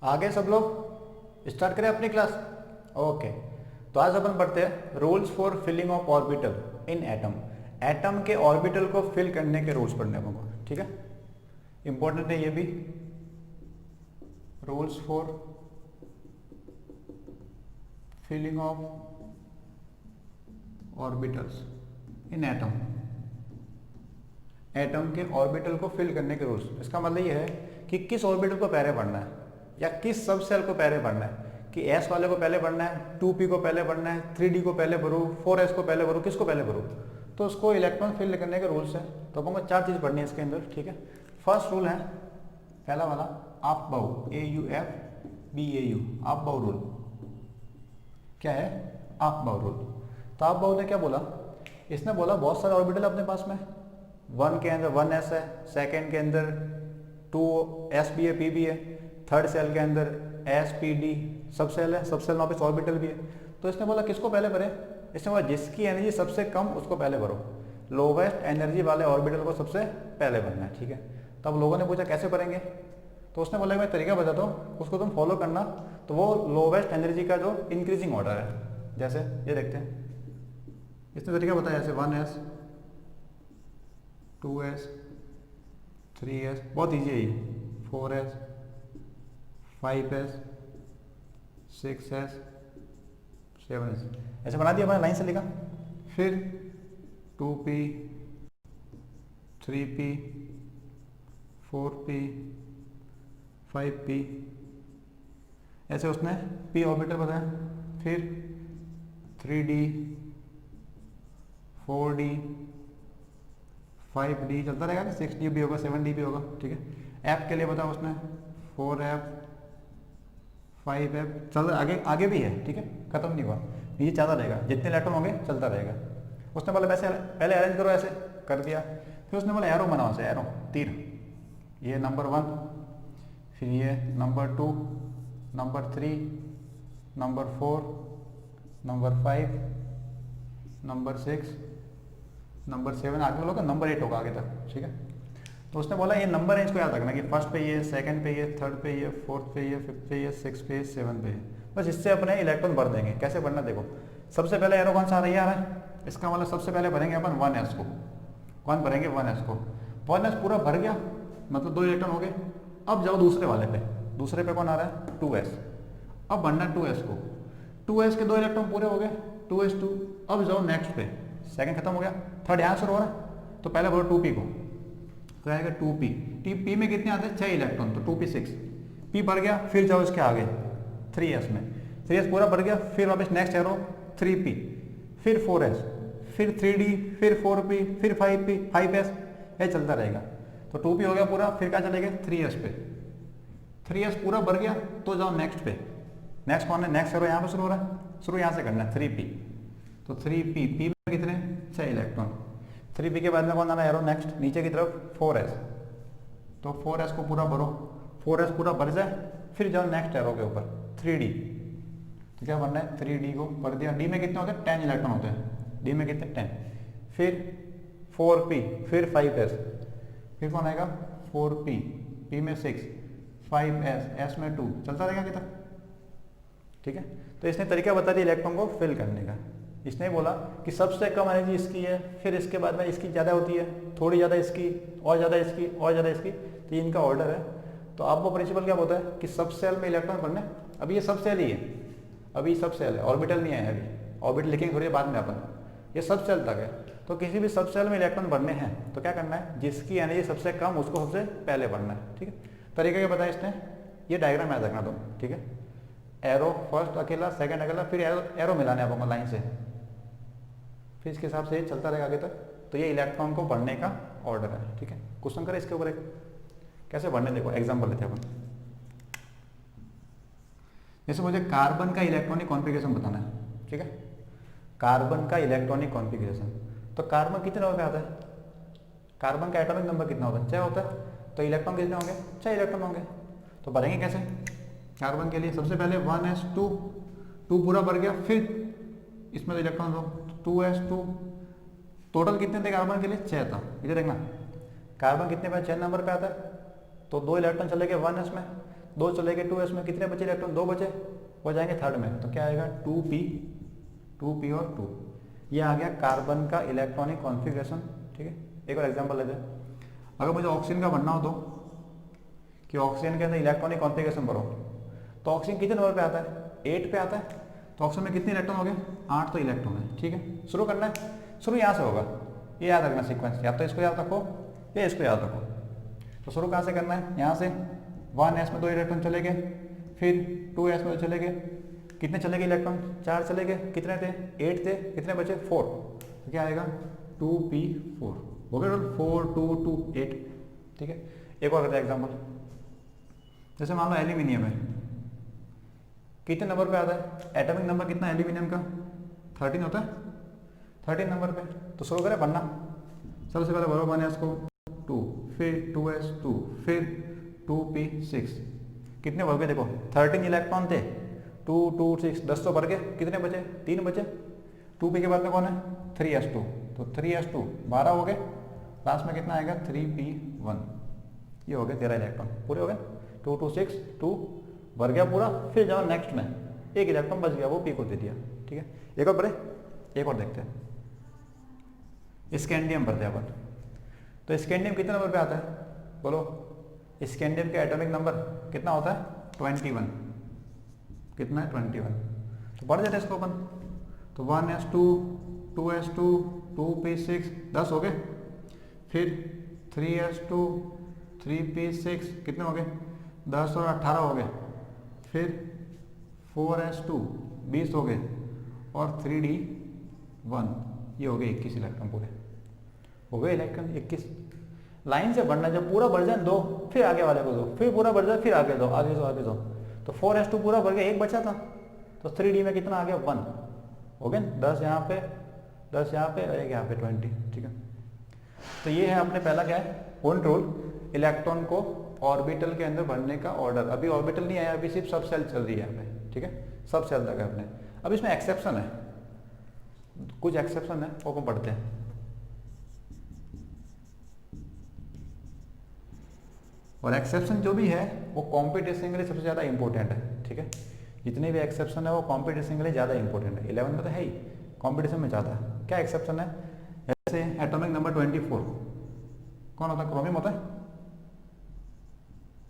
आगे सब लोग स्टार्ट करें अपनी क्लास। ओके, तो आज अपन पढ़ते हैं rules for filling of orbital in atom. Atom के ऑर्बिटल को फिल करने के रूल्स पढ़ने को, ठीक है, इंपॉर्टेंट है ये भी। Rules for filling of orbitals in atom. Atom के ऑर्बिटल को फिल करने के रूल्स। इसका मतलब ये है कि किस ऑर्बिटल को पहले पढ़ना है या किस सब सेल को पहले पढ़ना है, कि एस वाले को पहले पढ़ना है, 2p को पहले पढ़ना है, 3d को पहले भरूँ, 4s को पहले भरूँ, किसको पहले भरूँ। तो उसको इलेक्ट्रॉन फिल करने के रूल्स है। तो अपन को 4 चीज़ पढ़नी है इसके अंदर, ठीक है। फर्स्ट रूल है पहला वाला आप बाउ, AUFBAU, आप बाउ रूल। क्या है आप बाउ रूल? तो आप बाउ ने क्या बोला, इसने बोला बहुत सारे ऑर्बिटल अपने पास में, 1 के अंदर 1s है, सेकेंड के अंदर 2s भी है, p भी है, थर्ड सेल के अंदर s p d सब सेल है, सब सेल में वापस ऑर्बिटल भी है। तो इसने बोला किसको पहले भरे, इसने बोला जिसकी एनर्जी सबसे कम उसको पहले भरो, लोवेस्ट एनर्जी वाले ऑर्बिटल को सबसे पहले भरना है, ठीक है। तब लोगों ने पूछा कैसे भरेंगे, तो उसने बोला मैं तरीका बताता हूँ, उसको तुम फॉलो करना। तो वो लोवेस्ट एनर्जी का जो इंक्रीजिंग ऑर्डर है, जैसे ये देखते हैं, इसने तरीका बताया जैसे 1s 2s 3s, बहुत ईजी है ये, 4s 5s 6s 7s, ऐसे बना दिया मैंने, लाइन से लिखा। फिर 2p 3p 4p 5p, ऐसे उसने p ऑर्बिटल बताया। फिर 3d 4d 5d चलता रहेगा, 6d भी होगा, 7d भी होगा, ठीक है। f के लिए बताया उसने 4f 5f, चल आगे आगे भी है, ठीक है, खत्म नहीं हुआ, ये चलता रहेगा, जितने इलेक्ट्रॉन होंगे चलता रहेगा। उसने बोला वैसे पहले अरेंज करो, ऐसे कर दिया। फिर उसने बोला एरो बनाओ, से एरो तीर, ये नंबर 1, फिर ये number 2, number 3, number 4, number 5, number 6, number 7, आगे लोग नंबर 8 होगा आगे तक, ठीक है। तो उसने बोला ये नंबर रेंज को याद रखना कि फर्स्ट पे ये, सेकंड पे ये, थर्ड पे ये, फोर्थ पे ये, फिफ्थ पे ये, सिक्स पे, 7 पे, बस इससे अपने इलेक्ट्रॉन भर देंगे। कैसे भरना देखो, सबसे पहले एरो कौन सा आ रहा है, इसका मतलब सबसे पहले भरेंगे अपन 1s को। कौन भरेंगे 1s को, 1s पूरा भर गया, मतलब 2 इलेक्ट्रॉन हो गए। अब जाओ दूसरे वाले पे, दूसरे पे कौन आ रहा है 2s, अब भरना 2s को, 2s के 2 इलेक्ट्रॉन पूरे हो गए, 2s2। अब जाओ नेक्स्ट पे, सेकंड खत्म हो गया, थर्ड यहाँ शुरू हो रहा है, तो पहले भरो 2p को, तो आएगा 2p, p में कितने आते हैं 6 इलेक्ट्रॉन, तो 2p 6, p भर गया। फिर जाओ इसके आगे 3s में, 3s पूरा भर गया, फिर वापस नेक्स्ट एरो 3p, फिर 4s, फिर 3d, फिर 4p, फिर 5p 5s, ये चलता रहेगा। तो 2p हो गया पूरा, फिर क्या चलेगा 3s पे, 3s पूरा भर गया, तो जाओ नेक्स्ट पे, नेक्स्ट कौन है, नेक्स्ट एरो यहाँ पे शुरू हो रहा है, शुरू यहाँ से करना है 3p, तो 3p, p में कितने 6 इलेक्ट्रॉन, 3p के बाद में कौन आना है एरो नेक्स्ट नीचे की तरफ 4s, तो 4s को पूरा भरो, 4s पूरा भर जाए, फिर जाओ नेक्स्ट एरो के ऊपर 3d, तो क्या बनना है 3d को भर दिया। d में कितने होते हैं 10 इलेक्ट्रॉन होते हैं, d में कितने 10, फिर 4p, फिर 5s, फिर कौन आएगा 4p, p में 6, 5s, s में 2, चलता रहेगा कितना, ठीक है। तो इसने तरीका बता दिया इलेक्ट्रॉन को फिल करने का। इसने बोला कि सबसे कम एनर्जी इसकी है, फिर इसके बाद में इसकी ज़्यादा होती है, थोड़ी ज़्यादा इसकी, और ज़्यादा इसकी, और ज़्यादा इसकी, तो ये इनका ऑर्डर है। तो आपको प्रिंसिपल क्या होता है कि सब सेल में इलेक्ट्रॉन भरने, अभी ये सब सेल ही है, अभी सब सेल है, ऑर्बिटल नहीं है अभी, ऑर्बिटल लिखेंगे थोड़ी बाद में अपन, ये सब सेल तक है। तो किसी भी सब सेल में इलेक्ट्रॉन भरने हैं तो क्या करना है, जिसकी एनर्जी सबसे कम उसको सबसे पहले भरना है, ठीक है। तरीका क्या बताया इसने, ये डायग्राम याद रखना तुम, ठीक है। एरो फर्स्ट अकेला, सेकंड अकेला, फिर एरो मिलाने आपको लाइन से, फिर इसके हिसाब से चलता रहेगा आगे तक। तो ये इलेक्ट्रॉन को भरने का ऑर्डर है, ठीक है। क्वेश्चन करें इसके ऊपर एक, कैसे भरने देखो, एग्जांपल लेते हैं अपन। जैसे मुझे कार्बन का इलेक्ट्रॉनिक कॉन्फ़िगरेशन बताना है, ठीक है, कार्बन का इलेक्ट्रॉनिक कॉन्फ़िगरेशन। तो कार्बन कितने नंबर पे आता है, कार्बन का एटॉमिक नंबर कितना होता है 6 होता है, तो इलेक्ट्रॉन कितने होंगे 6 इलेक्ट्रॉन होंगे। तो भरेंगे कैसे, कार्बन के लिए सबसे पहले 1s2, 2 पूरा भर गया, फिर इसमें तो इलेक्ट्रॉन दो 2s2, टोटल कितने थे कार्बन के लिए 6 था। इधर देखना कार्बन कितने पे 6 नंबर पे आता है, तो 2 इलेक्ट्रॉन चले गए 1s में, 2 चले गए 2s में, कितने बचे इलेक्ट्रॉन? 2 बचे, हो जाएंगे थर्ड में, तो क्या आएगा 2p और 2। ये आ गया कार्बन का इलेक्ट्रॉनिक कॉन्फ़िगरेशन। ठीक है, एक और एग्जांपल लेते हैं। अगर मुझे ऑक्सीजन का बनना हो तो कि ऑक्सीजन के अंदर इलेक्ट्रॉनिक कॉन्फ़िगरेशन भरो, तो ऑक्सीजन कितने नंबर पे आता है? 8 पे आता है। तो ऑक्सीजन में कितने इलेक्ट्रॉन हो गए? 8 तो इलेक्ट्रॉन है। ठीक है, शुरू करना है, शुरू यहाँ से होगा, ये याद रखना सीक्वेंस, या तो इसको याद रखो या इसको याद रखो। तो शुरू कहाँ से करना है? यहाँ से 1s में 2 इलेक्ट्रॉन चले गए, फिर 2s में चले गए, कितने चले गए इलेक्ट्रॉन? 4 चले गए, कितने थे? 8 थे, कितने बचे? 4। तो क्या आएगा 2p4 हो गया, 4 2 2 8। ठीक है, एक और करते हैं एग्जाम्पल। जैसे मान लो एल्यूमिनियम है, कितने नंबर पे आता है? एटॉमिक नंबर कितना एल्यूमिनियम का? 13 होता है, 13 नंबर पे। तो शुरू करें बनना, सबसे पहले भरो 1s को 2, फिर 2s 2, फिर 2p6, कितने भर गए? देखो 13 इलेक्ट्रॉन थे, 2 2 6 10 तो भर गए, कितने बचे? 3 बचे। 2p के बाद में कौन है? 3s2, तो 3s2 12 हो गए, लास्ट में कितना आएगा? 3p1। ये हो गए 13 इलेक्ट्रॉन, पूरे हो गए। 2 2 6 2 भर गया पूरा, फिर जाओ नेक्स्ट में, एक इलेक्ट्रॉन बच गया, वो p को दे दिया। ठीक है, एक और भरे, एक और देखते हैं। स्कैंडियम भरते हैं अपन। तो स्कैंडियम कितने नंबर पे आता है? बोलो, स्कैंडियम के एटॉमिक नंबर कितना होता है? 21। कितना है? 21। तो बढ़ जाते हैं इसको अपन, तो 1s2 2s2 2p6 10 हो गए, फिर 3s2 3p6 कितने हो गए? 10 और 18 हो गए, फिर 4s2 20 हो गए, और 3d1 ये हो गए 21 इलेक्ट्रॉन, पूरे हो गए इलेक्ट्रॉन 21। लाइन से बढ़ना, जब पूरा भर जाए 2, फिर आगे वाले को 2, फिर पूरा भर जाए, फिर आगे 2, आगे 2 आगे 2। तो 4s2 पूरा भर गया, एक बचा था, तो 3d में कितना आ गया? 1 हो गया, 10 यहाँ पे, 10 यहाँ पे, और एक यहाँ पे 20। ठीक है, तो ये है अपने पहला क्या है? कंट्रोल इलेक्ट्रॉन को ऑर्बिटल के अंदर भरने का ऑर्डर। अभी ऑर्बिटल नहीं आया, अभी सिर्फ सब सेल चल रही है यहाँ पे। ठीक है, सब सेल तक है अपने। अब इसमें एक्सेप्शन है, कुछ एक्सेप्शन है, वो हम पढ़ते हैं। और एक्सेप्शन जो भी है वो कॉम्पिटिशन के लिए सबसे ज़्यादा इंपॉर्टेंट है। ठीक है, जितने भी एक्सेप्शन है वो कॉम्पिटिशन के लिए ज़्यादा इंपॉर्टेंट है। 11 में तो है ही, कॉम्पिटिशन में ज़्यादा है। क्या एक्सेप्शन है? जैसे एटॉमिक नंबर 24 कौन होता है? क्रोमियम होता है।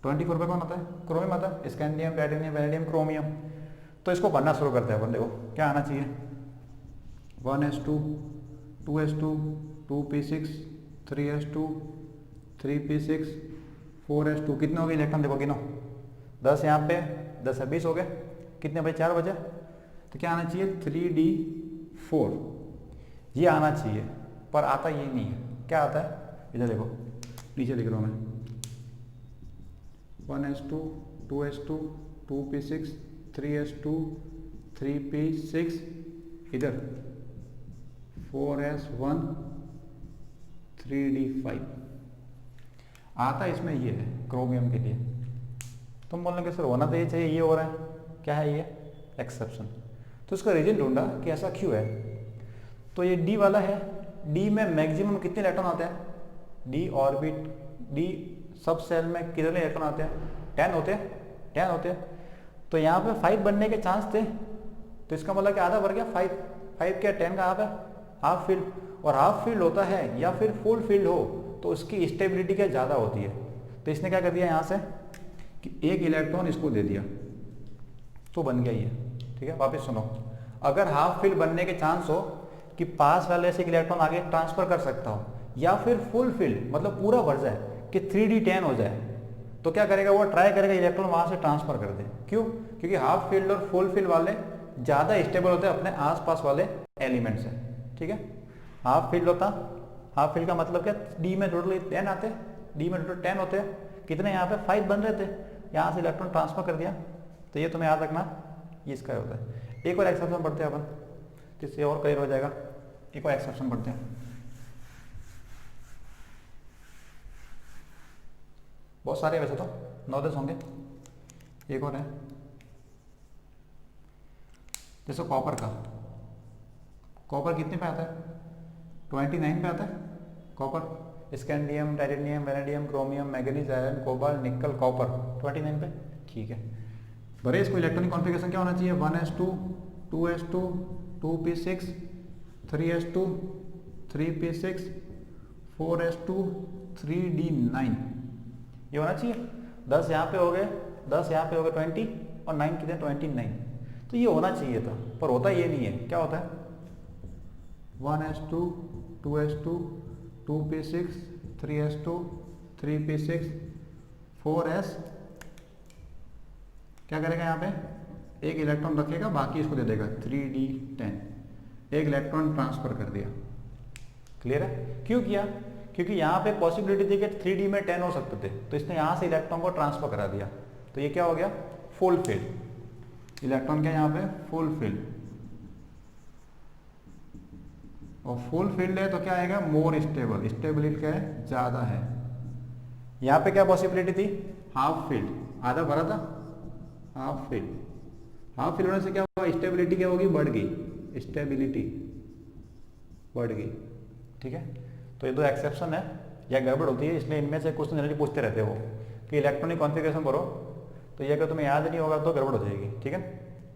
24 पे कौन होता है? क्रोमियम आता है। Scandium, platinum, vanadium, chromium. तो इसको बनना शुरू करते हैं अपन। देखो क्या आना चाहिए? 1s2 2s2 2p6 3s2 3p6 4s2 कितने हो गए इलेक्ट्रॉन? देखो गिनो, 10 यहाँ पे, 10 है 20 हो गए, कितने बचे? 4 बचे। तो क्या आना चाहिए? 3d4 ये आना चाहिए, पर आता ये नहीं है। क्या आता है? इधर देखो, नीचे लिख रहा हूँ मैं, 1s2 2s2 2p6 3s2 3p6 इधर 4s1 3d5 आता है। इसमें ये है क्रोमियम के लिए। तुम बोलने के सर होना तो ये चाहिए, ये हो रहा है। क्या है ये? एक्सेप्शन। तो इसका रीजन ढूंढा कि ऐसा क्यों है। तो ये डी वाला है, डी में मैक्सिमम कितने इलेक्ट्रॉन आते हैं? डी ऑर्बिट, डी सब सेल में कितने इलेक्ट्रॉन आते हैं? 10 होते हैं, 10 होते हैं। तो यहाँ पे 5 बनने के चांस थे, तो इसका मतलब कि आधा भर गया 5 क्या 10 का हाफ है, हाफ फील्ड। और हाफ फील्ड होता है या फिर फुल फील्ड हो तो उसकी स्टेबिलिटी क्या ज़्यादा होती है। तो इसने क्या कर दिया यहाँ से कि एक इलेक्ट्रॉन इसको दे दिया, तो बन गया ये। ठीक है, वापस सुनो, अगर हाफ फील्ड बनने के चांस हो कि पास वाले से एक इलेक्ट्रॉन आगे ट्रांसफर कर सकता हो, या फिर फुल फील्ड मतलब पूरा भर जाए कि 3d10 हो जाए, तो क्या करेगा वो? ट्राई करेगा इलेक्ट्रॉन वहां से ट्रांसफर कर दे। क्यों? क्योंकि हाफ फील्ड और फुल फील्ड वाले ज़्यादा स्टेबल होते हैं अपने आसपास वाले एलिमेंट से। ठीक है, हाफ फील्ड होता, हाफ फील्ड का मतलब क्या? डी में टोटल 10 आते, डी में टोटल 10 होते हैं। कितने यहाँ पे 5 बन रहे थे, यहाँ से इलेक्ट्रॉन ट्रांसफर कर दिया। तो ये तुम्हें याद रखना, ये इसका होता है। एक और एक्सेप्शन पढ़ते हैं अपन, जिससे और क्लियर हो जाएगा। एक और एक्सेप्शन पढ़ते हैं, बहुत सारे वैसे तो 9-10 होंगे। एक और है, जैसे कॉपर का, कॉपर कितने पे आता है? 29 पे आता है copper. Scandium, titanium, vanadium, chromium, manganese, iron, cobalt, निकल, कॉपर 29 पे। ठीक है, भरे इसको इलेक्ट्रॉनिक कॉन्फ़िगरेशन क्या होना चाहिए, 1s2 2s2 2p6 3s2 3p6 4s2 3d9, ये होना चाहिए। 10 यहाँ पे हो गए, 10 यहाँ पे हो गए 20 और 9 कितने 29, तो ये होना चाहिए था, पर होता ये नहीं है। क्या होता है 1s2 2s2 2p6 3s2 3p6 4s, क्या करेगा यहाँ पे एक इलेक्ट्रॉन रखेगा, बाकी इसको दे देगा 3d10, एक इलेक्ट्रॉन ट्रांसफर कर दिया। क्लियर है? क्यों किया? क्योंकि यहाँ पे पॉसिबिलिटी थी कि 3d में 10 हो सकते थे, तो इसने यहाँ से इलेक्ट्रॉन को ट्रांसफर करा दिया, तो ये क्या हो गया फुलफिल्ड इलेक्ट्रॉन, क्या यहाँ पे फुलफिल्ड, और फुलफिल्ड है तो क्या आएगा मोर स्टेबल, स्टेबिलिटी क्या है ज्यादा है। यहाँ पे क्या पॉसिबिलिटी थी हाफ फील्ड, आधा भरा था हाफ फील्ड, हाफ फील्ड होने से क्या हुआ स्टेबिलिटी क्या होगी बढ़ गई, स्टेबिलिटी बढ़ गई। ठीक है, तो ये दो एक्सेप्शन है या गड़बड़ होती है, इसलिए इनमें से क्वेश्चन जनरली पूछते रहते हो कि इलेक्ट्रॉनिक कॉन्फ़िगरेशन करो, तो ये अगर तुम्हें याद नहीं होगा तो गड़बड़ हो जाएगी। ठीक है,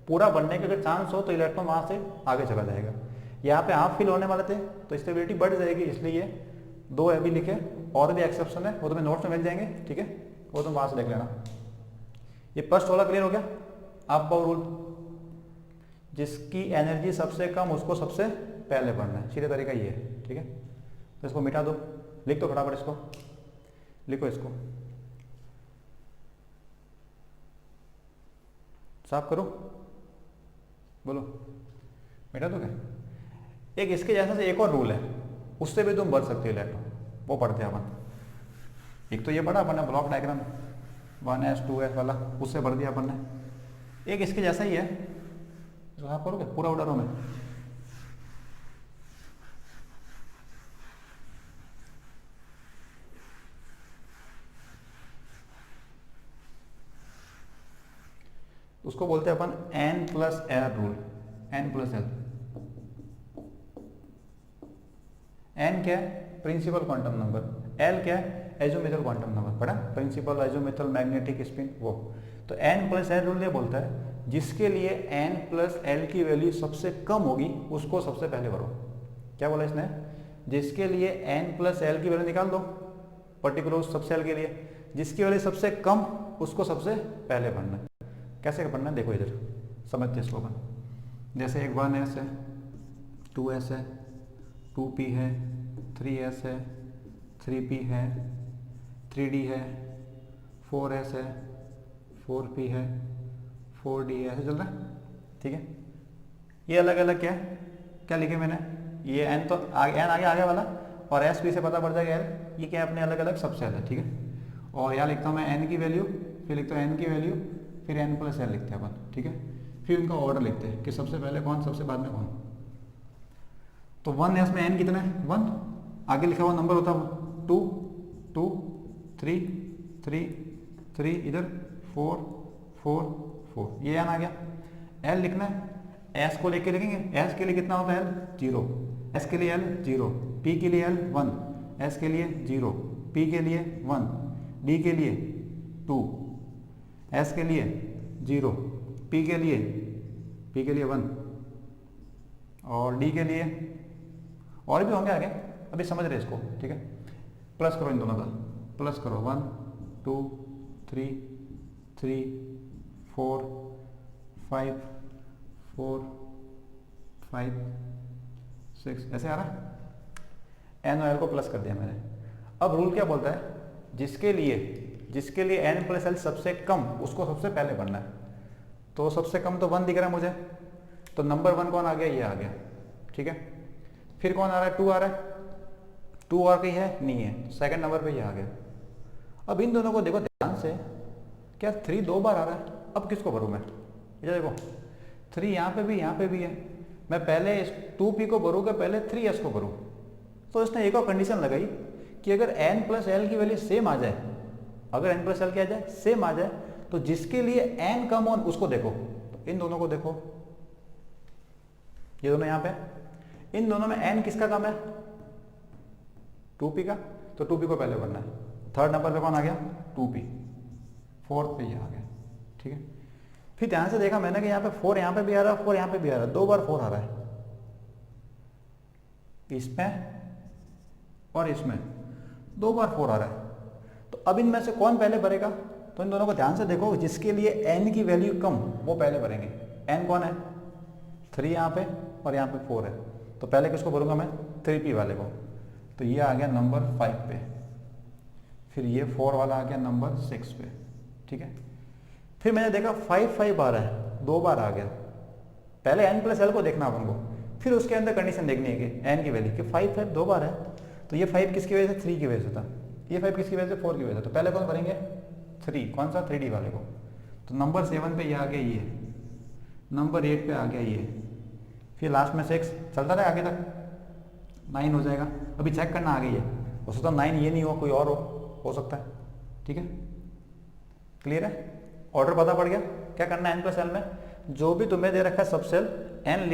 पूरा बनने का अगर चांस हो तो इलेक्ट्रॉन वहां से आगे चला जाएगा। यहाँ पे हाफ फिल होने वाले थे तो स्टेबिलिटी बढ़ जाएगी, इसलिए ये दो अभी लिखे, और भी एक्सेप्शन है वो तुम्हें नोट्स में मिल जाएंगे। ठीक है, वो तुम वहां से देख लेना। ये फर्स्ट वाला क्लियर हो गया आपका रूल, जिसकी एनर्जी सबसे कम उसको सबसे पहले पढ़ना है, सीधे तरीका ये है। ठीक है, तो इसको मिटा दो, लिख दो फटाफट, इसको लिखो, इसको साफ करो, बोलो मिटा दो क्या? एक इसके जैसा से एक और रूल है, उससे भी तुम बढ़ सकते हो इलेक्ट्रॉन, वो पढ़ते हैं अपन। एक तो ये पढ़ा अपन ने ब्लॉक डायग्राम 1s 2s वाला, उससे बढ़ दिया अपन ने। एक इसके जैसा ही है, तो आप करोगे पूरा उड़ारो में, उसको बोलते हैं अपन n+l रूल। n+l, n क्या है प्रिंसिपल क्वांटम नंबर, l क्या है एजोमेथल क्वांटम नंबर, पढ़ा प्रिंसिपल एजोमेथल मैग्नेटिक स्पिन वो। तो n+l रूल ये बोलता है जिसके लिए n+l की वैल्यू सबसे कम होगी उसको सबसे पहले भरो। क्या बोला इसने? जिसके लिए n+l की वैल्यू निकाल दो पर्टिकुलर सबसे l के लिए, जिसकी वैल्यू सबसे कम उसको सबसे पहले भरना है। कैसे पढ़ना है देखो इधर, समझते इसको अपन। जैसे एक 1s है, 2s है, 2p है, 3s है, 3p है, 3d है, 4s है, 4p है, 4d है, ऐसे चल रहा है। ठीक है, ये अलग अलग क्या है, क्या लिखे मैंने, ये n तो n आगे वाला, और s p से पता पड़ जाएगा l, ये क्या अपने अलग अलग सबसे है। ठीक है, और यहाँ लिखता हूँ मैं n की वैल्यू, फिर लिखता हूँ n की वैल्यू, फिर n+l लिखते हैं अपन। ठीक है, फिर उनका ऑर्डर लिखते हैं कि सबसे पहले कौन सबसे बाद में कौन। तो 1s में n कितना है 1, आगे लिखा हुआ नंबर होता है 2 2 3 3 3, इधर 4 4 4, ये n आ गया। l लिखना है, s को लेके लिखेंगे, s के लिए कितना होता है l 0, s के लिए l 0, p के लिए l 1, s के लिए 0, p के लिए 1, d के लिए 2, s के लिए 0, p के लिए 1, और d के लिए और भी होंगे आगे, अभी समझ रहे इसको। ठीक है, प्लस करो इन दोनों का, प्लस करो 1 2 3 3 4 5 4 5 6, ऐसे आ रहा है। n और l को प्लस कर दिया मैंने। अब रूल क्या बोलता है, जिसके लिए n+l सबसे कम उसको सबसे पहले भरना है। तो सबसे कम तो 1 दिख रहा है मुझे, तो नंबर 1 कौन आ गया, ये आ गया। ठीक है, फिर कौन आ रहा है 2 आ रहा है, 2 और कहीं है नहीं है, सेकंड नंबर पे ये आ गया। अब इन दोनों को देखो ध्यान से, क्या 3 2 बार आ रहा है, अब किसको भरूँ मैं, ये देखो 3 यहाँ पे भी है, मैं पहले इस 2p को भरूँगा पहले 3s को भरूँ। तो इसने एक और कंडीशन लगाई कि अगर n+l की वैल्यू सेम आ जाए, अगर n+l क्या आ जाए सेम आ जाए, तो जिसके लिए n कम हो उसको देखो। तो इन दोनों को देखो, ये दोनों यहाँ पे, इन दोनों में n किसका कम है 2p का, तो 2p को पहले भरना है। थर्ड नंबर पे कौन आ गया 2p, फोर्थ पे ये आ गया। ठीक है। फिर ध्यान से देखा मैंने कि यहाँ पे 4 यहाँ पे भी आ रहा है, 4 यहाँ पे भी आ रहा है, 2 बार 4 आ रहा है, इसमें और इसमें 2 बार 4 आ रहा है। तो अब इनमें से कौन पहले भरेगा? तो इन दोनों को ध्यान से देखो, जिसके लिए n की वैल्यू कम वो पहले भरेंगे। n कौन है? 3 यहाँ पे और यहाँ पे 4 है, तो पहले किसको भरूंगा मैं? 3p वाले को। तो ये आ गया नंबर 5 पे, फिर ये 4 वाला आ गया नंबर 6 पे, ठीक है। फिर मैंने देखा 5 5 आ रहा है, 2 बार आ गया। पहले n प्लस एल को देखना अपन को, फिर उसके अंदर कंडीशन देखनी है कि n की वैल्यू कि 5 5 2 बार है, तो ये 5 किसकी वजह से? 3 की वजह से था, ये 5 किसकी वजह से? 4 की वजह से। तो पहले कौन भरेंगे? 3, कौन सा? 3D वाले को। तो नंबर 7 पे ये आ गया, ये नंबर 8 पे आ गया ये, फिर लास्ट में 6 चलता रहा आगे तक, 9 हो जाएगा। अभी चेक करना आगे, ये हो सकता है 9 ये नहीं हो, कोई और हो सकता है, ठीक है। क्लियर है? ऑर्डर पता पड़ गया? क्या करना है? n प्लस एल में जो भी तुम्हें दे रखा है सब सेल n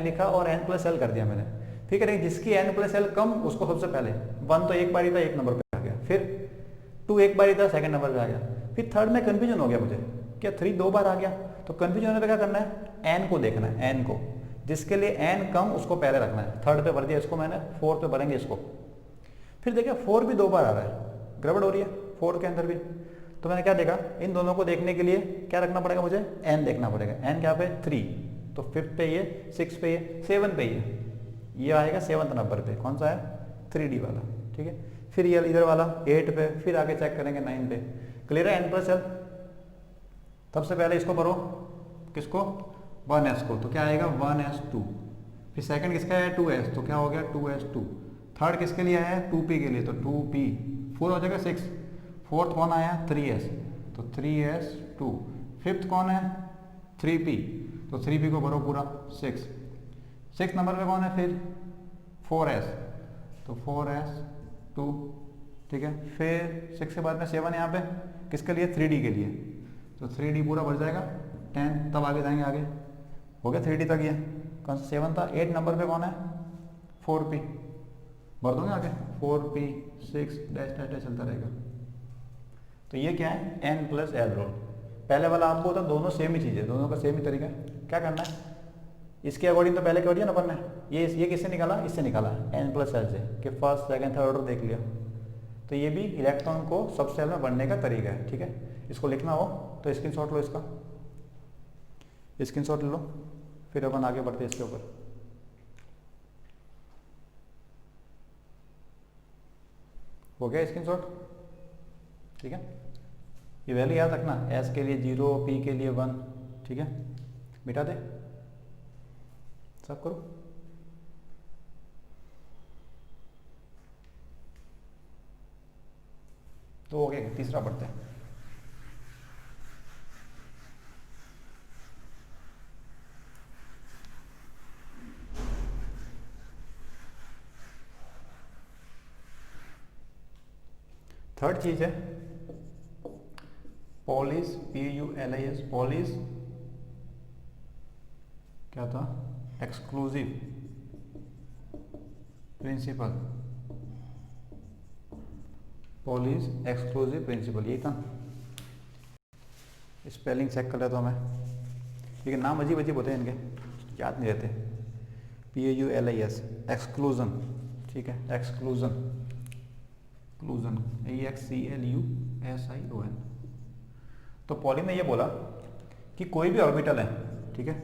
लिखा और n प्लस एल कर दिया मैंने। फिर करेंगे जिसकी n प्लस एल कम उसको सबसे पहले, 1 तो एक बार ही था, 1 नंबर पे आ गया, फिर 2 एक बार ही था, सेकंड नंबर पे आ गया। फिर थर्ड में कंफ्यूजन हो गया मुझे, क्या 3 2 बार आ गया? तो कंफ्यूजन होने पे क्या करना है? n को देखना है, n को, जिसके लिए n कम उसको पहले रखना है। थर्ड पे भर दिया इसको मैंने, 4 पे भरेंगे इसको। फिर देखिए 4 भी 2 बार आ रहा है, गड़बड़ हो रही है 4 के अंदर भी। तो मैंने क्या देखा, इन दोनों को देखने के लिए क्या रखना पड़ेगा मुझे? n देखना पड़ेगा। n क्या पे? 3, तो 5th पे ये, 6 पे ये, 7 पे ये आएगा 7th नंबर पे, कौन सा है? 3D वाला, ठीक है। फिर ये इधर वाला 8 पे, फिर आगे चेक करेंगे 9 पे। क्लियर है? n plus L. सबसे पहले इसको भरो, किसको? 1s को, तो क्या आएगा? 1s2। फिर सेकंड किसका है? 2s, तो क्या हो गया? 2s2। थर्ड किसके लिए आया है? 2p के लिए, तो 2p। 4 हो जाएगा 6। फोर्थ कौन आया? 3s, तो 3s2। फिफ्थ कौन है? 3p, तो 3p को भरो पूरा 6। 6 नंबर पे कौन है फिर? 4s, तो 4s2, ठीक है। फिर 6 के बाद में 7 यहाँ पे किसके लिए? 3D के लिए, तो 3D पूरा भर जाएगा 10, तब आगे जाएंगे, आगे हो गया 3D तक। ये कौन सा 7 था? 8 नंबर पे कौन है? 4p, भर दोगे आगे 4p 6 डैश डैश डैश चलता रहेगा। तो ये क्या है? n plus L rule. पहले वाला आपको होता दोनों सेम ही चीज़ है, दोनों का सेम ही तरीका है। क्या करना है? इसके अकॉर्डिंग तो पहले क्या दिया ना अपन ने, ये किससे निकाला? इससे निकाला n प्लस एल से, कि फर्स्ट सेकंड थर्ड ऑर्डर देख लिया। तो ये भी इलेक्ट्रॉन को सब सेल में बढ़ने का तरीका है, ठीक है। इसको लिखना हो तो स्क्रीनशॉट लो, इसका स्क्रीनशॉट ले लो, फिर अपन आगे बढ़ते इसके ऊपर। हो गया स्क्रीनशॉट, ठीक है। ये वैल्यू याद रखना, s के लिए 0, p के लिए 1, ठीक है। मिटा दे, सब करो। तो हो गया, तीसरा पढ़ते हैं। थर्ड चीज है पॉलिस, PULIS, पॉलिस क्या था? Exclusive principle, Pauli's exclusive principle, यही था। स्पेलिंग चेक कर लेता हूँ मैं, लेकिन नाम अजीब अजीब होते हैं इनके, याद नहीं रहते। PAULIS एक्सक्लूजन, ठीक है, एक्सक्लूजन, एक्सक्लूजन EXCLUSION। तो पॉली ने ये बोला कि कोई भी ऑर्बिटल है, ठीक है,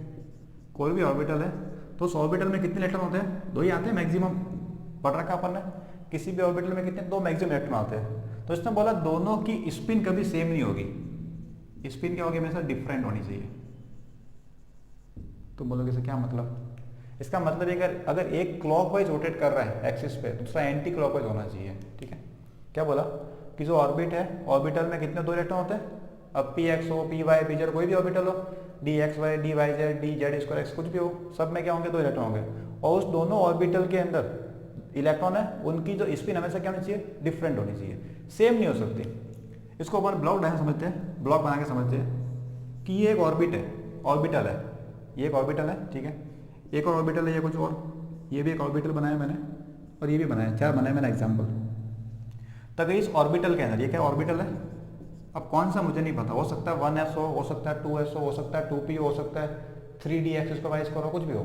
कोई भी ऑर्बिटल है, तो उस ऑर्बिटल में कितने इलेक्ट्रॉन होते हैं? 2 ही आते हैं मैक्सिमम, पढ़ रखा अपन ने। किसी भी ऑर्बिटल में कितने? 2 मैक्सिमम इलेक्ट्रॉन आते हैं। तो इसने बोला दोनों की स्पिन कभी सेम नहीं होगी। स्पिन क्या होगी? हमेशा डिफरेंट होनी चाहिए। तो बोलोगे इसका क्या मतलब? इसका मतलब अगर एक क्लॉकवाइज रोटेट कर रहा है एक्सिस पे, दूसरा एंटी क्लॉकवाइज होना चाहिए, ठीक है। क्या बोला कि जो ऑर्बिट है, ऑर्बिटल में कितने 2 इलेक्ट्रॉन होते हैं? अब PX हो, PY, PZ, कोई भी ऑर्बिटल हो, DXY, DYZ, DZ2 X, कुछ भी हो, सब में क्या होंगे? 2 इलेक्ट्रॉन होंगे। और उस दोनों ऑर्बिटल के अंदर इलेक्ट्रॉन है, उनकी जो स्पिन हमेशा क्या होनी चाहिए? डिफरेंट होनी चाहिए, सेम नहीं हो सकती। इसको अपन ब्लॉक डायग्राम समझते हैं, ब्लॉक बना के समझते हैं कि ये एक ऑर्बिट है, ऑर्बिटल है, ये एक ऑर्बिटल है, ठीक है। एक और ऑर्बिटल है, ये कुछ और, ये भी एक ऑर्बिटल बनाया मैंने, और ये भी बनाया, 4 बनाए मैंने एग्जाम्पल। तब इस ऑर्बिटल के अंदर, ये क्या ऑर्बिटल है? अब कौन सा मुझे नहीं पता, हो सकता है 1s हो सकता है 2s हो सकता है 2p हो सकता है 3d एक्सिस को वाई स्क्वायर हो, कुछ भी हो,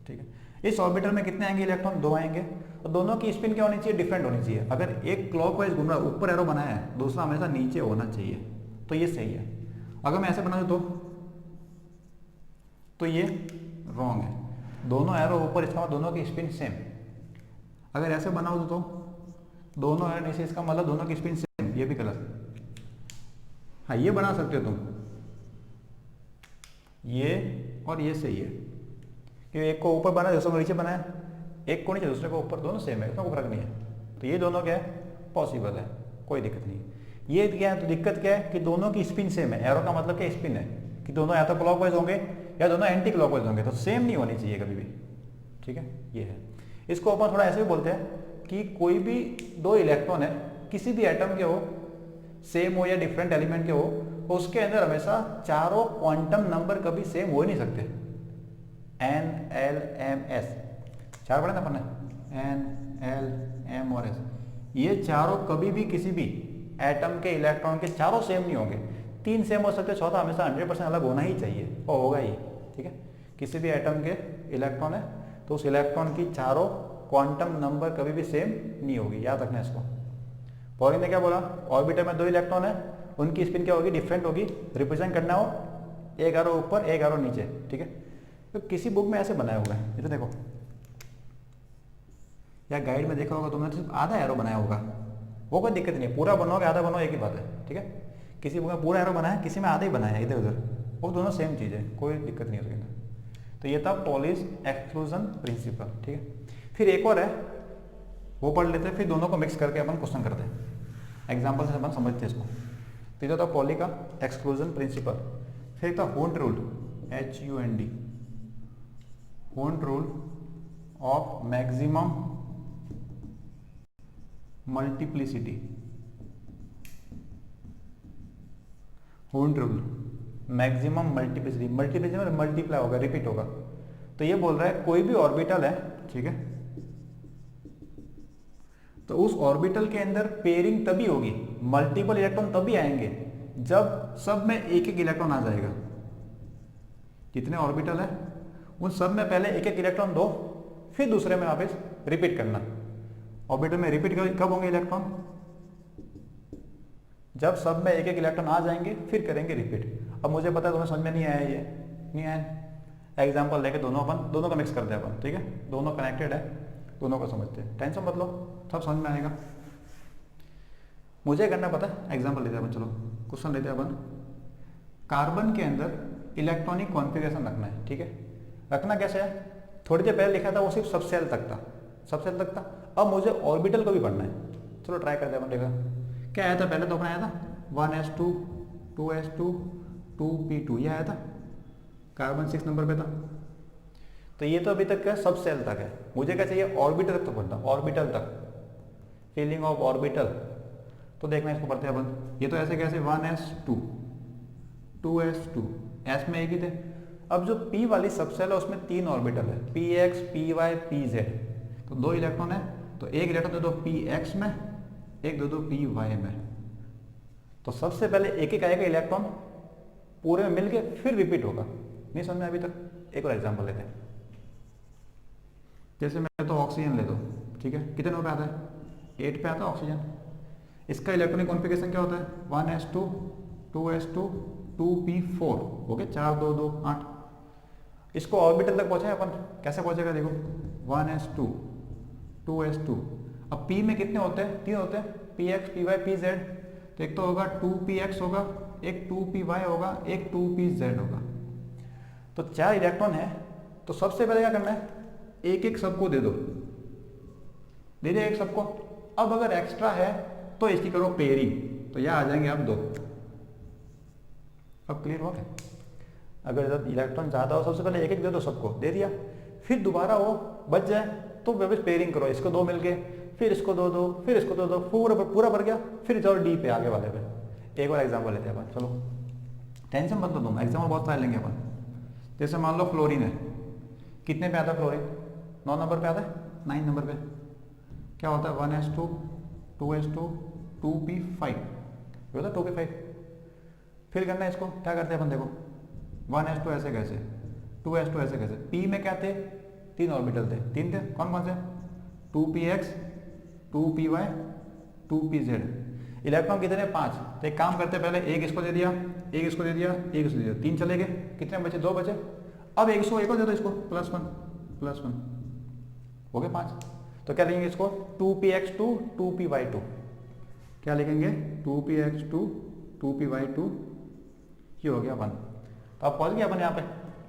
ठीक है। इस ऑर्बिटर में कितने आएंगे इलेक्ट्रॉन, 2 आएंगे, और दोनों की स्पिन क्या होनी चाहिए, डिफरेंट होनी चाहिए। अगर एक क्लॉकवाइज घूम रहा है, ऊपर एरो बनाया है, दूसरा हमेशा नीचे होना चाहिए, तो ये सही है। अगर मैं ऐसे बना दूं तो ये रॉन्ग है, दोनों एरो ऊपर, इसका मतलब दोनों की स्पिन सेम। अगर ऐसे बनाओ तो दोनों एरो नीचे, इसका मतलब दोनों की स्पिन सेम, ये भी गलत। हाँ ये बना सकते हो तुम, ये और ये सही है, क्योंकि एक को ऊपर बनाया दूसरे को नीचे बनाया, एक को नीचे दूसरे को ऊपर, दोनों सेम है, उसमें कोई फर्क नहीं है। तो ये दोनों क्या है, पॉसिबल है, कोई दिक्कत नहीं। ये क्या है, तो दिक्कत क्या है कि दोनों की स्पिन सेम है। एरो का मतलब क्या, स्पिन है, कि दोनों या तो क्लॉकवाइज होंगे या दोनों एंटी क्लॉकवाइज होंगे, तो सेम नहीं होनी चाहिए कभी भी, ठीक है। ये है, इसको अपन थोड़ा ऐसे भी बोलते हैं कि कोई भी दो इलेक्ट्रॉन है, किसी भी एटम के हो, सेम हो या डिफरेंट एलिमेंट के हो, उसके अंदर हमेशा चारों क्वांटम नंबर कभी सेम हो ही नहीं सकते। N, L, M, S, चार पढ़े ना अपन ने, N, L, M और S, ये चारों कभी भी किसी भी एटम के इलेक्ट्रॉन के चारों सेम नहीं होंगे। 3 सेम हो सकते, चौथा हमेशा 100% अलग होना ही चाहिए, और होगा ही, ठीक है। किसी भी एटम के इलेक्ट्रॉन है तो उस इलेक्ट्रॉन की चारों क्वांटम नंबर कभी भी सेम नहीं होगी, याद रखना इसको। पॉली ने क्या बोला, ऑर्बिटर में 2 इलेक्ट्रॉन है, उनकी स्पिन क्या होगी, डिफरेंट होगी। रिप्रेजेंट करना हो, एक एरो ऊपर एक एरो नीचे, ठीक है। तो किसी बुक में ऐसे बनाया हुआ है, ये तो देखो, या गाइड में देखा होगा तुमने, सिर्फ आधा एरो बनाया होगा, वो कोई दिक्कत नहीं है, पूरा बनोगे आधा बनो एक ही बात है, ठीक है। किसी बुक में पूरा एरो बनाया है, किसी में आधा ही बनाया है इधर उधर, वो दोनों सेम चीज़ है, कोई दिक्कत नहीं है उसके अंदर। तो ये था पॉलीज एक्सक्लूजन प्रिंसिपल, ठीक है। फिर एक और है, वो पढ़ लेते हैं, फिर दोनों को मिक्स करके अपन क्वेश्चन करते हैं, एग्जाम्पल से अपन समझते हैं इसको। तो ये था पॉली का एक्सक्लूजन प्रिंसिपल। फिर एक था Hund rule, HUND, Hund rule of maximum multiplicity. Hund rule, maximum multiplicity, multiplicity में मल्टीप्लाई होगा, रिपीट होगा। तो ये बोल रहा है कोई भी ऑर्बिटल है, ठीक है, तो उस ऑर्बिटल के अंदर पेयरिंग तभी होगी, मल्टीपल इलेक्ट्रॉन तभी आएंगे जब सब में एक एक इलेक्ट्रॉन आ जाएगा। जितने ऑर्बिटल है उन सब में पहले एक एक इलेक्ट्रॉन दो, फिर दूसरे में वापस रिपीट करना। ऑर्बिटल में रिपीट कब होंगे इलेक्ट्रॉन, जब सब में एक एक इलेक्ट्रॉन आ जाएंगे, फिर करेंगे रिपीट। अब मुझे पता है तुम्हें समझ में नहीं आया, ये नहीं आया, एग्जाम्पल लेके दोनों को मिक्स करते हैं अपन, ठीक है। दोनों कनेक्टेड है, दोनों को समझते हैं, टेंशन मत लो, सब समझ में आएगा। मुझे करना पता है, एग्जाम्पल लेते हैं अपन, चलो क्वेश्चन लेते हैं अपन। कार्बन के अंदर इलेक्ट्रॉनिक कॉन्फ़िगरेशन रखना है, ठीक है। रखना कैसे है, थोड़ी देर पहले लिखा था वो सिर्फ सबसेल तक था, सबसेल तक था। अब मुझे ऑर्बिटल को भी पढ़ना है, चलो ट्राई करते हैं अपन। देखा क्या आया था, पहले तो अपना आया था 1s2 2s2 2p2, ये आया था, कार्बन 6 नंबर पे था। तो ये तो अभी तक क्या सब सेल तक है, मुझे क्या चाहिए, ऑर्बिटल तक तो पढ़ना, ऑर्बिटल तक, फीलिंग ऑफ ऑर्बिटल। तो देखना इसको पढ़ते हैं अपन। ये तो ऐसे कैसे 1s2 2s2, s में एक ही थे। अब जो p वाली सबसेल है उसमें 3 ऑर्बिटल है, px py pz। तो 2 इलेक्ट्रॉन है, तो एक इलेक्ट्रॉन दे दो px में, एक दे दो py में। तो सबसे पहले एक एक आएगा इलेक्ट्रॉन पूरे में मिलके, फिर रिपीट होगा। नहीं समझ में अभी तक? एक और एग्जांपल लेते हैं। जैसे मैं तो ऑक्सीजन ले दो, ठीक है, कितने पे आता है, 8 पे आता है ऑक्सीजन। इसका इलेक्ट्रॉनिक कॉन्फ़िगरेशन क्या होता है, 1s2 2s2 2p4, हो गया 4 2 2 8। इसको ऑर्बिटल तक पहुंचे अपन, कैसे पहुंचेगा देखो, 1s2 2s2। अब p में कितने होते हैं, 3 होते हैं, px py pz। तो एक तो होगा 2px होगा, एक 2py होगा, एक 2pz होगा। तो 4 इलेक्ट्रॉन है, तो सबसे पहले क्या करना है, एक एक सबको दे दो, दे दे एक सबको। अब अगर एक्स्ट्रा है तो इसकी करो पेयरिंग, तो यह आ जाएंगे अब 2। अब क्लियर हो गया? अगर इलेक्ट्रॉन ज़्यादा हो सबसे पहले एक एक दे दो सबको, दे दिया, फिर दोबारा वो बच जाए तो वापस पेयरिंग करो, इसको 2 मिलके, फिर इसको 2 दो, फिर इसको 2 दो, पूरा भर गया, फिर जाओ डी पे, आगे वाले पे। एक और एग्जाम्पल लेते हैं अपन, चलो टेंशन मत लो तुम, एग्जाम्पल बहुत सारे लेंगे अपन। जैसे मान लो फ्लोरीन है, कितने पे आता है फ्लोरीन, 9 नंबर पे आता है, 9 नंबर पे क्या होता है, 1s2 2s2 2p5। ये होता 2p5। फिल करना है इसको, क्या करते हैं अपन देखो, 1s2 ऐसे कैसे, 2s2 ऐसे कैसे, p में क्या थे, 3 ऑर्बिटल थे, 3 थे, कौन कौन से, 2px, 2py, 2pz। इलेक्ट्रॉन कितने, 5। तो एक काम करते पहले, एक इसको दे दिया, एक इसको दे दिया, एक इसको दे दिया, 3 चले गए, कितने बचे, 2 बचे। अब एक इसको एक और दे दो, इसको +1 हो गए 5। तो क्या लिखेंगे इसको, 2px2, 2py2, क्या लिखेंगे, 2px2, 2py2, ये हो गया 1। तो अब पहुंच गए अपन यहाँ पे,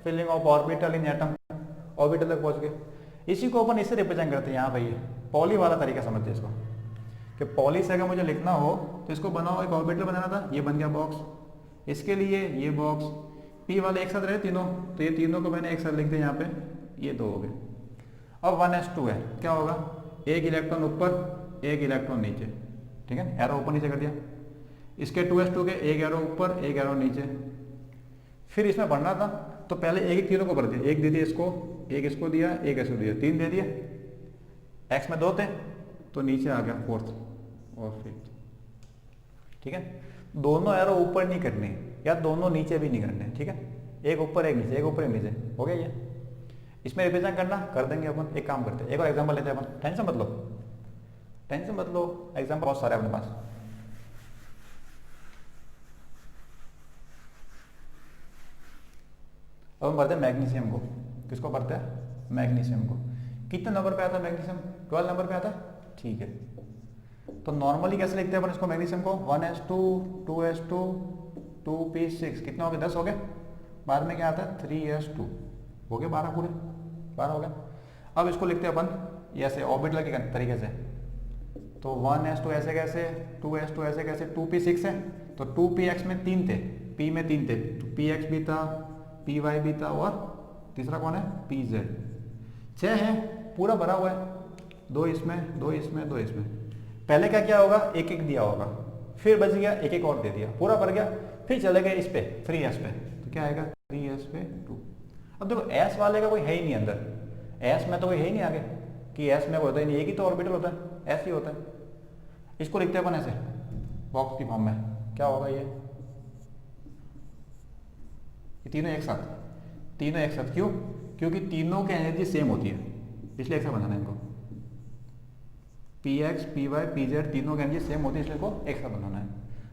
filling of orbital in atom, orbital तक पहुंच गए। इसी को अपन इससे रिप्रेजेंट करते हैं यहाँ पे, ये पॉली वाला तरीका समझते हैं इसको, कि पॉली से अगर मुझे लिखना हो तो इसको बनाओ, एक ऑर्बिटल बनाना था, ये बन गया बॉक्स, इसके लिए ये बॉक्स, पी वाले एक साथ रहे तीनों, तो ये तीनों को मैंने एक साथ लिख दिया यहाँ पे, ये 2 हो गए। अब 1s2 है, क्या होगा, एक इलेक्ट्रॉन ऊपर, एक इलेक्ट्रॉन नीचे, ठीक है, एरो ऊपर नीचे कर दिया। इसके 2s2 के एक एरो ऊपर, एक एरो नीचे। फिर इसमें बढ़ना था तो पहले एक तीनों को भर दिया, एक दे दिया इसको, एक इसको दिया, एक इसको दिया, 3 दे दिए। एक्स में 2 थे तो नीचे आ गया 4th और 5th, ठीक है। दोनों एरो ऊपर नहीं करने या दोनों नीचे भी नहीं करने, ठीक है, एक ऊपर एक नीचे, एक ऊपर एक नीचे, हो गया ये। इसमें रिप्रेजेंट करना कर देंगे अपन, एक काम करते हैं, एक और एग्जांपल लेते हैं अपन, टेंशन मत लो, एग्जांपल बहुत सारे अपने पास। अब हम भरते हैं मैग्नीशियम को, किसको भरते हैं, मैग्नीशियम को। कितने नंबर पे आता है मैग्नीशियम, 12 नंबर पे आता है, ठीक है। तो नॉर्मली कैसे लिखते हैं अपन इसको, मैग्नीशियम को, 1s2, 2s2, 2p6, कितने हो गए, 10 हो गए। बाद में क्या आता है, 3s2, हो गए 12, पूरे 12 हो गए। अब इसको लिखते हैं अपन ऐसे ऑर्बिटल के तरीके से, तो 1s2 ऐसे कैसे, 2s2 ऐसे कैसे, 2p6 है तो 2px में 3 थे, p में 3 थे, तो px भी था, py भी था, और तीसरा कौन है, pz। 6 है, पूरा भरा हुआ है, 2 इसमें, 2 इसमें, 2 इसमें। पहले क्या किया होगा, एक एक दिया होगा, फिर बच गया, एक एक और दे दिया, पूरा भर गया, फिर चले गए इस पे 3s पे, तो क्या आएगा 3s पे 2। अब देखो s वाले का कोई है ही नहीं अंदर, s में तो कोई है ही नहीं आगे, कि s में कोई होता ही नहीं, एक ही तो ऑर्बिटल होता है, s ही होता है। इसको लिखते हैं अपन ऐसे बॉक्स की फॉर्म में, क्या होगा ये तीनों एक साथ, तीनों एक साथ, क्यों, क्योंकि तीनों की एनर्जी सेम होती है, इसलिए एक साथ बनाना है इनको, px, py, pz तीनों की एनर्जी सेम होती है, इसलिए को एक साथ बनाना है।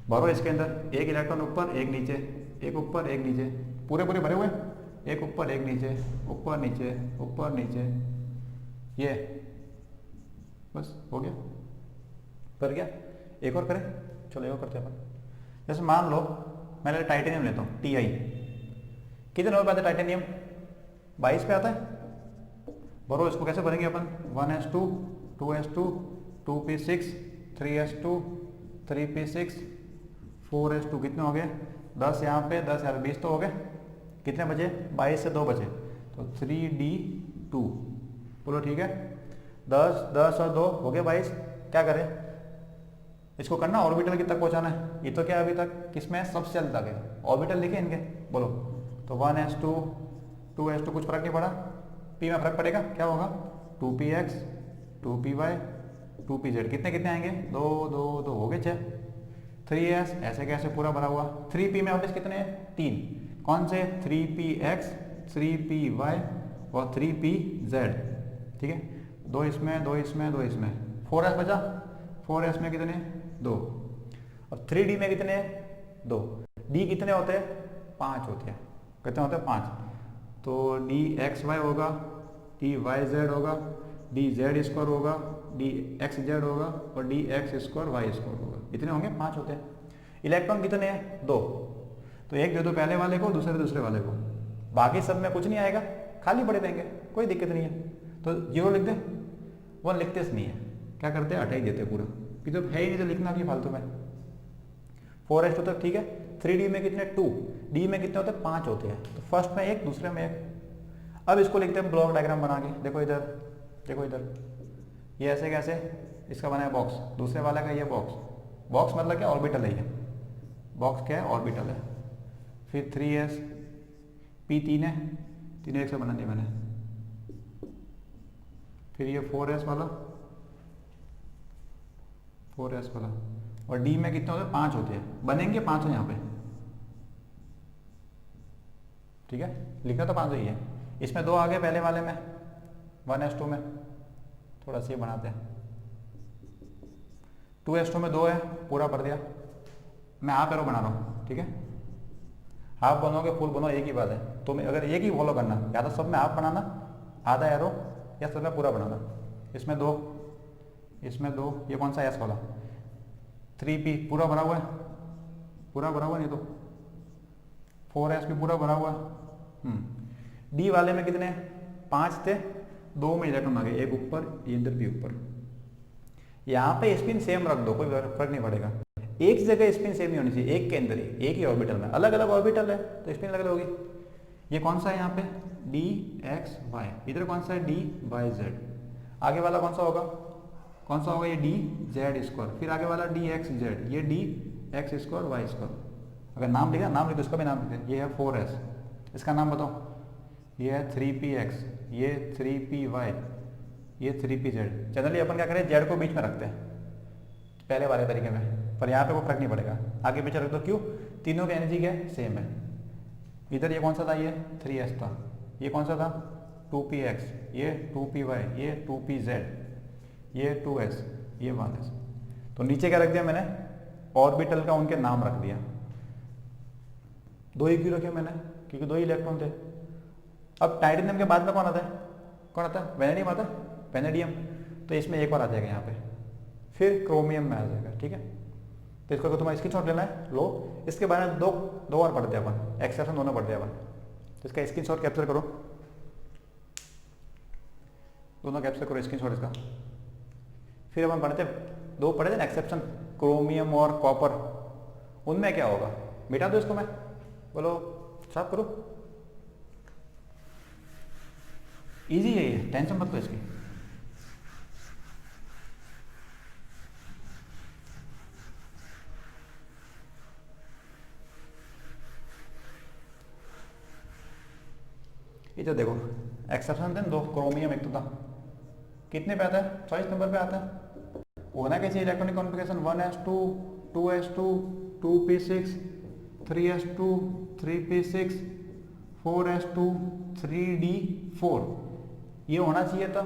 भरो इसके अंदर, एक इलेक्ट्रॉन ऊपर, एक नीचे, एक ऊपर, एक नीचे, पूरे पूरे भरे हुए, एक ऊपर, एक नीचे, ऊपर नीचे, ऊपर नीचे, ये बस हो गया, भर गया। एक और करें, चलो एक और करते हैं अपन। जैसे मान लो मैं टाइटेनियम लेता हूँ, Ti, कितने नंबर पे आता है टाइटेनियम, 22 पे आता है। भरो इसको, कैसे भरेंगे अपन, 1s2, 2s2, 2p6, 3s2, 3p6, 4s2, कितने हो गए, 10 यहाँ पे, 10 यहाँ पे, 20 तो हो गए। कितने बचे, 22 से 2 बचे, तो 3d2, बोलो ठीक है, 10, 10 और 2 हो गए 22। क्या करें, इसको करना ऑर्बिटल कितने तक पहुंचाना है, ये तो क्या अभी तक किसमें, सबसे जल्द तक है, ऑर्बिटल लिखे इनके, बोलो। तो 1s2, 2s2, कुछ फर्क नहीं पड़ा, p में फर्क पड़ेगा, क्या होगा, 2px, 2py, 2pz, कितने कितने आएंगे, 2, 2, 2 हो गए 6। 3s ऐसे कैसे पूरा भरा हुआ, 3p में वापस कितने हैं, 3, कौन से, 3px, 3py और 3pz, ठीक है, 2 इसमें, 2 इसमें, 2 इसमें, 4s बचा, 4s में कितने, 2। अब 3d में कितने, 2, d कितने होते हैं, 5 होते हैं, कितने होते हैं, 5, तो dxy होगा, dyz होगा, dz स्क्वायर होगा, dxz होगा और dx स्क्वायर y स्क्वायर होगा, इतने होंगे, 5 होते हैं। इलेक्ट्रॉन कितने हैं, 2, तो एक दे दो पहले वाले को, दूसरे वाले को, बाकी सब में कुछ नहीं आएगा, खाली पड़े रहेंगे, कोई दिक्कत नहीं है, तो 0 लिख दे, 1 लिखते नहीं है, क्या करते हैं, हटा ही देते पूरा, कि जब है ही नहीं तो लिखना भी फालतू में। 4s2 तक ठीक है, 3d में कितने, 2, d में कितने होते हैं, 5 होते हैं, तो फर्स्ट में एक, दूसरे में एक। अब इसको लिखते हैं ब्लॉक डायग्राम बना के, देखो इधर, देखो इधर, ये ऐसे कैसे, इसका बना है बॉक्स, दूसरे वाला का ये बॉक्स, बॉक्स मतलब क्या, ऑर्बिटल है ये, बॉक्स क्या है, ऑर्बिटल है। फिर 3s, p 3 है, तीनों एक से बना दिया मैंने। फिर ये 4s वाला, 4s वाला, और डी में कितने होते हैं, 5 होते हैं, बनेंगे 5 यहाँ पे, ठीक है, लिखना तो 5 ही है। इसमें 2 आ गए पहले वाले में, 1s2 में, थोड़ा सा ये बनाते हैं, 2s2 में 2 है, पूरा भर दिया। मैं हाफ एरो बना रहा हूँ, ठीक है, हाफ बनोगे फुल बनो एक ही बात है। तो मैं अगर एक ही फॉलो करना, या तो सब में हाफ बनाना, आधा एरो, या सब में पूरा बनाना। इसमें 2, इसमें 2, ये कौन सा एस वाला, 3p पूरा भरा हुआ है, पूरा भरा हुआ नहीं तो 4s भी पूरा भरा हुआ है। डी वाले में कितने 5 थे, 2 में इलेक्ट्रॉन आ गए, एक ऊपर, इधर भी ऊपर। यहाँ पे स्पिन सेम रख दो, कोई फर्क नहीं पड़ेगा। एक जगह स्पिन सेम नहीं होनी चाहिए, एक के अंदर ही, एक ही ऑर्बिटल में। अलग अलग ऑर्बिटल है तो स्पिन अलग अलग होगी। ये कौन सा है यहाँ पे, डी एक्स वाई, इधर कौन सा है, डी वाई जेड। आगे वाला कौन सा होगा, कौन सा होगा, ये डी जेड स्क्वायर, फिर आगे वाला डी एक्स जेड, ये D X square Y square. अगर नाम लिखा, नाम लिखो, इसका भी नाम लिखे। ये है 4s, इसका नाम बताओ, ये है 3px, ये 3py, ये 3pz। जनरली अपन क्या करें, जेड को बीच में रखते हैं पहले वाले तरीके में, पर यहाँ पे कोई फर्क नहीं पड़ेगा, आगे पीछे रख दो। क्यों, तीनों की एनर्जी क्या है, सेम है। इधर ये कौन सा था, ये 3s था, ये कौन सा था 2px, ये 2py, ये 2pz, ये 2s, ये 1s। तो नीचे क्या रख दिया मैंने, ऑर्बिटल का उनके नाम रख दिया। 2 ही क्यों रखे मैंने, क्योंकि 2 ही इलेक्ट्रॉन थे। अब टाइटेनियम के बाद में कौन आता है, कौन आता है, वेनेडियम आता है, वेनेडियम। तो इसमें एक बार आ जाएगा यहाँ पे, फिर क्रोमियम में आ जाएगा, ठीक है। तो इसको तो तुम्हारा स्क्रीनशॉट लेना है, लो। इसके बारे में दो बार पढ़ते हैं अपन, एक्सेप्शन दोनों पढ़ते हैं अपन। तो इसका स्क्रीनशॉट कैप्चर करो, दोनों कैप्चर करो स्क्रीनशॉट इसका। फिर अपन पढ़ते, 2 पढ़े थे ना एक्सेप्शन, क्रोमियम और कॉपर, उनमें क्या होगा, मिटा दो इसको, मैं बोलो साफ करो। इजी है ये, टेंशन मत लो इसकी। ये जो देखो एक्सेप्शन थे 2, क्रोमियम एक तो था, कितने पे आता है, 24 नंबर पे आता है। होना कैसे electronic configuration, 1s2, 2s2, 2p6, 3s2, 3p6, 4s2, 3d4, ये होना चाहिए था।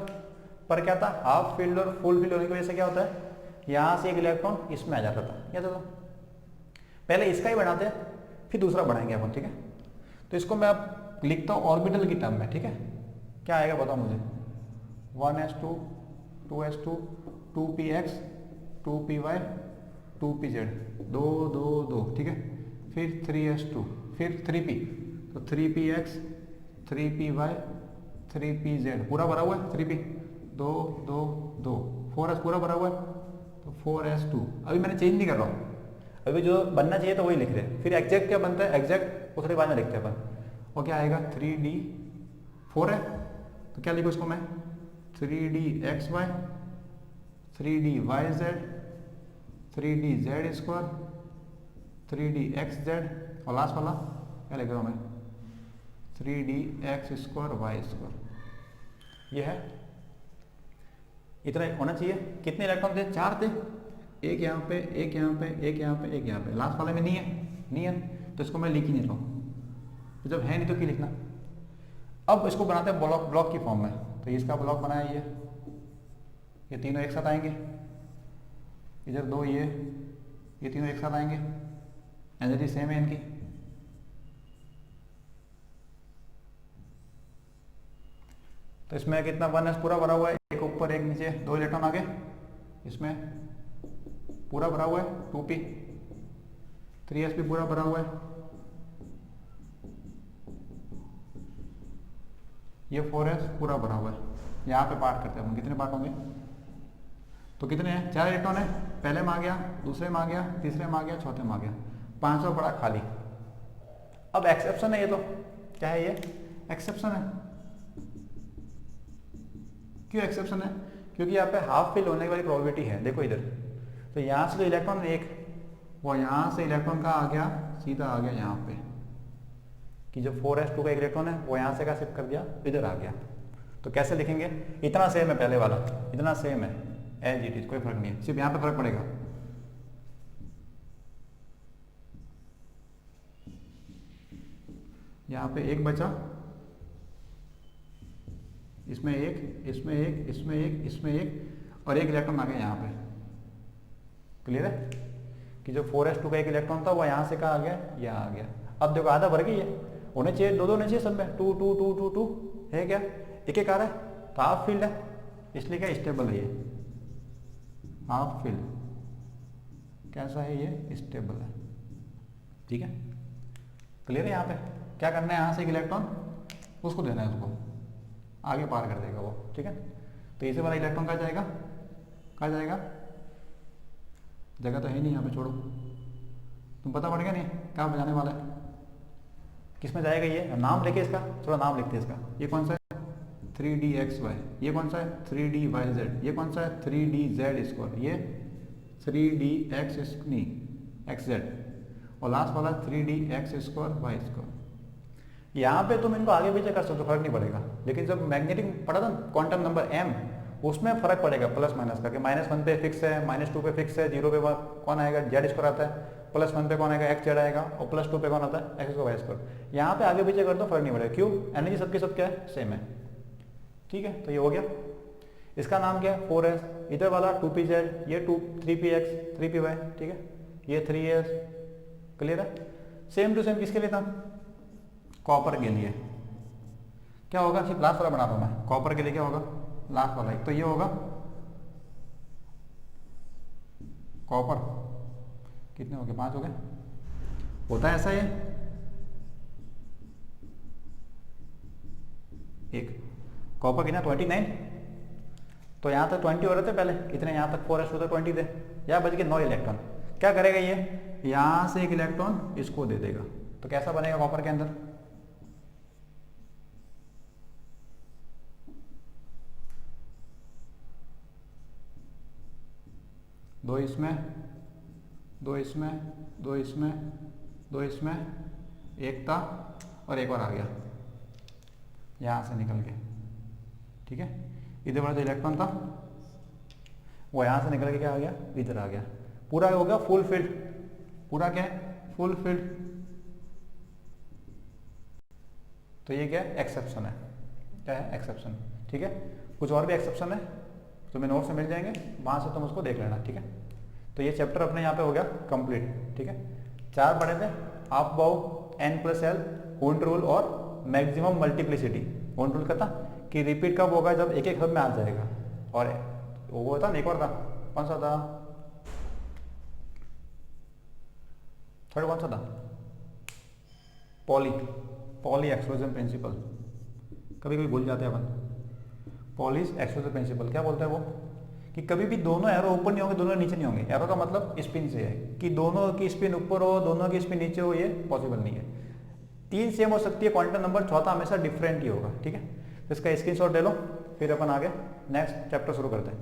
पर क्या था, हाफ फील्ड और फुल फील्ड होने की वजह से क्या होता है, यहां से एक इलेक्ट्रॉन इसमें आ जाता था। क्या था, पहले इसका ही बढ़ाते हैं, फिर दूसरा बढ़ाएंगे अपन, ठीक है। तो इसको मैं अब लिखता हूँ ऑर्बिटल की टर्म में, ठीक है। क्या आएगा बताओ मुझे, 1s2, 2s2, 2px, 2py, 2pz, 2 2 2, ठीक है। फिर 3s2, फिर 3p, तो 3px, 3py, 3pz, पूरा भरा हुआ है 3p, 2 2 2, 4s पूरा भरा हुआ है, तो 4s2। अभी मैंने चेंज नहीं कर रहा हूँ, अभी जो बनना चाहिए तो वही लिख रहे हैं। फिर एग्जैक्ट क्या बनता है, एग्जैक्ट वो थोड़ी बाद में लिखते हैं अपन। और क्या आएगा, 3d4 है, तो क्या लिखो इसको मैं, 3dxy, 3dyz, 3dz square, 3dxz, और लास्ट वाला क्या लिख रहा हूँ मैं, 3dx स्क्वायर वाई स्क्वायर। ये है, इतना होना चाहिए। कितने इलेक्ट्रॉन थे, 4 थे, एक यहाँ पे, एक यहाँ पे, एक यहाँ पे, एक यहाँ पे, लास्ट वाले में नहीं है, नहीं है, तो इसको मैं लिख ही नहीं रहा हूँ। तो जब है नहीं तो क्यों लिखना। अब इसको बनाते हैं ब्लॉक की फॉर्म में। तो इसका ब्लॉक बनाया, ये तीनों एक साथ आएंगे, इधर 2 ये तीनों एक साथ आएंगे, एनर्जी सेम है इनकी। तो इसमें कितना 1s पूरा भरा हुआ है, एक ऊपर एक नीचे, 2 इलेक्ट्रॉन आगे, इसमें पूरा भरा हुआ है 2p, 3s भी पूरा भरा हुआ है, ये 4s पूरा भरा हुआ है। यहाँ पे पार्ट करते हैं हम, कितने पार्ट होंगे, तो कितने हैं, 4 इलेक्ट्रॉन है, पहले में आ गया, दूसरे में आ गया, तीसरे में आ गया, चौथे में आ गया, 5वां पड़ा खाली। अब एक्सेप्शन है ये, तो क्या है ये, एक्सेप्शन है। क्यों एक्सेप्शन है, क्योंकि यहाँ पे हाफ फिल होने वाली प्रोबेबिलिटी है। देखो इधर, तो यहाँ से जो इलेक्ट्रॉन एक, वो यहाँ से इलेक्ट्रॉन का आ गया, सीधा आ गया यहाँ पे, कि जो 4s2 का इलेक्ट्रॉन है वो यहाँ से क्या शिफ्ट कर दिया, इधर आ गया। तो कैसे लिखेंगे, इतना सेम है पहले वाला, इतना सेम है एज इट इज, कोई फर्क नहीं है, सिर्फ यहाँ पे फर्क पड़ेगा। यहाँ पे एक बचा, इसमें एक, इसमें एक, इसमें एक, इसमें एक, और एक इलेक्ट्रॉन आ गया यहाँ पे। क्लियर है कि जो 4s2 का एक इलेक्ट्रॉन था वो यहाँ से कहाँ आ गया, यहाँ आ गया। अब देखो आधा भर गई है, होने चाहिए दो होने चाहिए सब में, 2 2 2 2 2 है क्या, एक एक आ रहा है तो हाफ फील्ड है, इसलिए क्या स्टेबल है ये, हाफ फील्ड कैसा है ये, स्टेबल है। ठीक है, क्लियर है। यहाँ पे क्या करना है, यहाँ से एक इलेक्ट्रॉन उसको देना है, उसको आगे पार कर देगा वो। ठीक है, तो इसे वाला इलेक्ट्रॉन कहाँ जाएगा, कहाँ जाएगा, जगह तो है नहीं यहाँ पे, छोड़ो, तुम पता पड़ गया नहीं कहाँ जाने वाला है, किस में जाएगा ये, नाम लिखे इसका, थोड़ा नाम लिखते हैं इसका। ये कौन सा है, 3dxy, ये कौन सा है 3dyz, ये कौन सा है 3dz स्क्वायर, ये 3dx नहीं xz, और लास्ट वाला 3dx स्क्वायर y स्क्वायर। यहाँ पे तुम इनको आगे पीछे कर सकते हो, फर्क नहीं पड़ेगा, लेकिन जब मैग्नेटिक पढ़ा था क्वांटम नंबर m, उसमें फर्क पड़ेगा प्लस माइनस का, कि -1 पे फिक्स है, -2 पे फिक्स है, 0 पे कौन आएगा z स्क्वायर आता है, +1 पे कौन आएगा x z आएगा, और +2 पे कौन आता है x स्क्वायर y स्क्वायर। यहाँ पे आगे पीछे कर दो फर्क नहीं पड़ेगा, क्यों, एनर्जी सबके सब क्या है, सेम है। ठीक है, तो ये हो गया, इसका नाम क्या है 4s, इधर वाला 2pz, ये 3px 3py। ठीक है, ये 3s। क्लियर है, सेम टू सेम किसके लिए था, कॉपर के लिए। क्या होगा, सिर्फ लास्ट वाला बना रहा हूं मैं, कॉपर के लिए क्या होगा, लास्ट वाला, एक तो ये होगा कॉपर, कितने हो गए, 5 हो गए, होता है ऐसा, ये एक कॉपर कितना 29, तो यहाँ तक 20 हो रहे थे पहले, इतने यहाँ तक 4s2 तक 20 थे, यहाँ बच के 9 इलेक्ट्रॉन। क्या करेगा ये, यहाँ से एक इलेक्ट्रॉन इसको दे देगा, तो कैसा बनेगा कॉपर के अंदर, दो इसमें, दो इसमें, दो इसमें, दो इसमें, एक था और एक और आ गया यहाँ से निकल के। ठीक है, इधर वाला जो इलेक्ट्रॉन था वो यहाँ से निकल के क्या आ गया, इधर आ गया, पूरा हो गया फुल फील्ड, पूरा क्या है, फुल फील्ड। तो ये क्या है, एक्सेप्शन है, क्या है, एक्सेप्शन। ठीक है, कुछ और भी एक्सेप्शन है तुम्हें नोट्स में मिल जाएंगे, वहां से तुम उसको देख लेना। ठीक है, तो ये चैप्टर अपने यहाँ पे हो गया कंप्लीट। ठीक है, 4 पढ़े थे, हाफ बाउ, n+l, होल्ड रूल और मैक्सिमम मल्टीप्लिसिटी। होल्ड रूल का था कि रिपीट कब होगा, जब एक एक शब्द में आ जाएगा, और वो था एक और था, कौन सा था, थर्ड कौन सा था, पॉली एक्सक्लूजन प्रिंसिपल, कभी कभी भूल जाते हैं अपन। पॉली एक्सक्लूजन प्रिंसिपल क्या बोलता है वो, कि कभी भी दोनों एरो ऊपर नहीं होंगे, दोनों नीचे नहीं होंगे। एरो का मतलब स्पिन से है, कि दोनों की स्पिन ऊपर हो, दोनों की स्पिन नीचे हो, ये पॉसिबल नहीं है। 3 सेम हो सकती है क्वांटम नंबर, चौथा हमेशा डिफरेंट ही होगा। ठीक है, तो इसका स्क्रीनशॉट ले लो, फिर अपन आगे नेक्स्ट चैप्टर शुरू करते हैं।